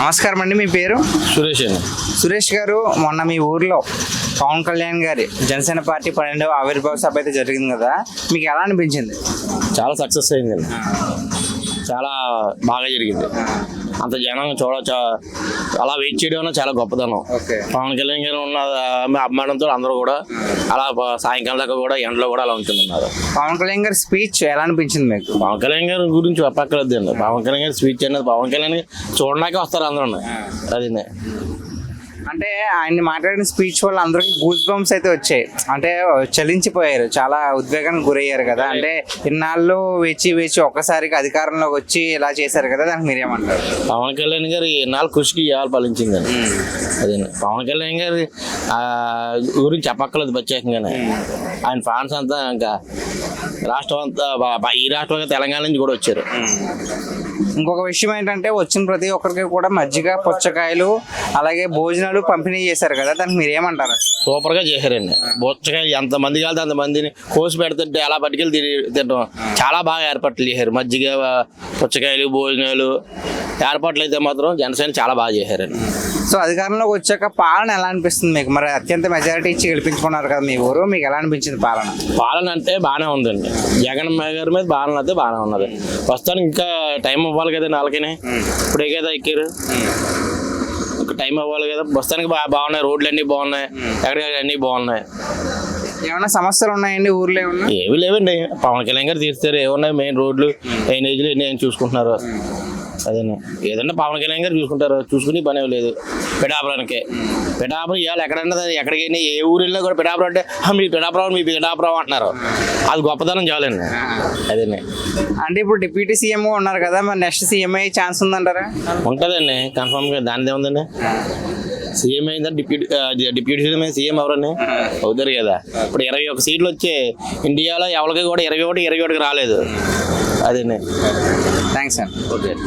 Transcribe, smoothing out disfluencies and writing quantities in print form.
నమస్కారం అండి, మీ పేరు? సురేష్ అండి. సురేష్ గారు, మొన్న మీ ఊర్లో పవన్ కళ్యాణ్ గారి జనసేన పార్టీ 12వ ఆవిర్భావ సభ అయితే జరిగింది కదా, మీకు ఎలా అనిపించింది? చాలా సక్సెస్ అయిందండి. చాలా బాగా జరిగింది. అంత జనం అలా వెయిట్ చేయడం చాలా గొప్పదనం. పవన్ కళ్యాణ్ గారు ఉన్న అభిమానంతో అందరూ కూడా అలా సాయంకాలం దాకా కూడా ఎండలో కూడా అలా ఉంటున్నారు. పవన్ కళ్యాణ్ గారి స్పీచ్ ఎలా అనిపించింది మీకు? పవన్ కళ్యాణ్ గారి గురించి చెప్పక్కర్లేదండి. పవన్ కళ్యాణ్ గారి స్పీచ్ అనేది పవన్ కళ్యాణ్ చూడడానికి వస్తారు అందరూ. అది అంటే ఆయన మాట్లాడిన స్పీచ్ వల్ల అందరికి గూస్ బంప్స్ అయితే వచ్చాయి. అంటే చలించిపోయారు, చాలా ఉద్వేగానికి గురయ్యారు కదా. అంటే ఇన్నాళ్ళు వేచి ఒక్కసారిగా అధికారంలోకి వచ్చి ఇలా చేశారు కదా, దానికి మీరేమంటారు? పవన్ కళ్యాణ్ గారు ఎన్నాళ్ళు కృషికి ఇవ్వాలి ఫలించిందండి. అదే పవన్ కళ్యాణ్ గారి గురించి చెప్పక్కర్లేదు ప్రత్యేకంగానే. ఆయన ఫ్యాన్స్ అంతా ఇంకా రాష్ట్రం అంతా, ఈ రాష్ట్రంగా తెలంగాణ నుంచి కూడా వచ్చారు. ఇంకొక విషయం ఏంటంటే, వచ్చిన ప్రతి ఒక్కరికి కూడా మజ్జిగ, పుచ్చకాయలు, అలాగే భోజనాలు పంపిణీ చేశారు కదా, దానికి మీరు ఏమంటారు? సూపర్ గా చేశారండి. పుచ్చకాయ ఎంత మంది కలితే అంత మందిని కోసి పెడుతుంటే అలా పట్టుకెళ్ళి తినడం చాలా బాగా ఏర్పాట్లు చేశారు. మజ్జిగ, పుచ్చకాయలు, భోజనాలు ఏర్పాట్లు అయితే మాత్రం జనసేన చాలా బాగా చేశారండి. సో అధికారంలోకి వచ్చాక పాలన ఎలా అనిపిస్తుంది మీకు? మరి అత్యంత మెజారిటీ ఇచ్చి గెలిపించుకున్నారు కదా మీ ఊరు, మీకు ఎలా అనిపించింది పాలన? పాలన అంటే బాగానే ఉందండి. జగన్ గారి మీద పాలన అయితే బాగానే ఉన్నది. ప్రస్తుతానికి ఇంకా టైం అవ్వాలి కదా నాలుకనే. ఇప్పుడే కదా ఎక్కారు, ఇంకా టైం అవ్వాలి కదా. ప్రస్తుతానికి బాగున్నాయి, రోడ్లు అన్నీ బాగున్నాయి, ఎక్కడికి అన్నీ బాగున్నాయి. ఏమైనా సమస్యలు ఉన్నాయండి ఊర్లో? ఏమన్నా ఏవి లేవండి. పవన్ కళ్యాణ్ గారు తీరుస్తారు. ఏమున్నాయి, మెయిన్ రోడ్లు, డ్రైనేజీలు ఎన్ని చూసుకుంటున్నారు. అదే ఏదన్నా పవన్ కళ్యాణ్ గారు చూసుకుంటారు. చూసుకుని పని లేదు. పిఠాపురానికి ఇవాళ ఎక్కడన్నా ఎక్కడికైనా ఏ ఊరు వెళ్ళినా కూడా పిఠాపురం అంటే మీ పిఠాపురం అంటున్నారు. అది గొప్పతనం చాలండి. అదే అంటే ఇప్పుడు డిప్యూటీ సీఎం ఉన్నారు కదా, మరి నెక్స్ట్ సీఎం అయ్యే ఛాన్స్ ఉందంటారా? ఉంటుందండి కన్ఫర్మ్గా. దానిదే ఉందండి. సీఎం అయిందా డిప్యూటీ సీఎం ఎవరని అవుతారు కదా. ఇప్పుడు 21 సీట్లు వచ్చే ఇండియాలో ఎవరికి కూడా 21కి రాలేదు. అదే థ్యాంక్స్ అండి. ఓకే.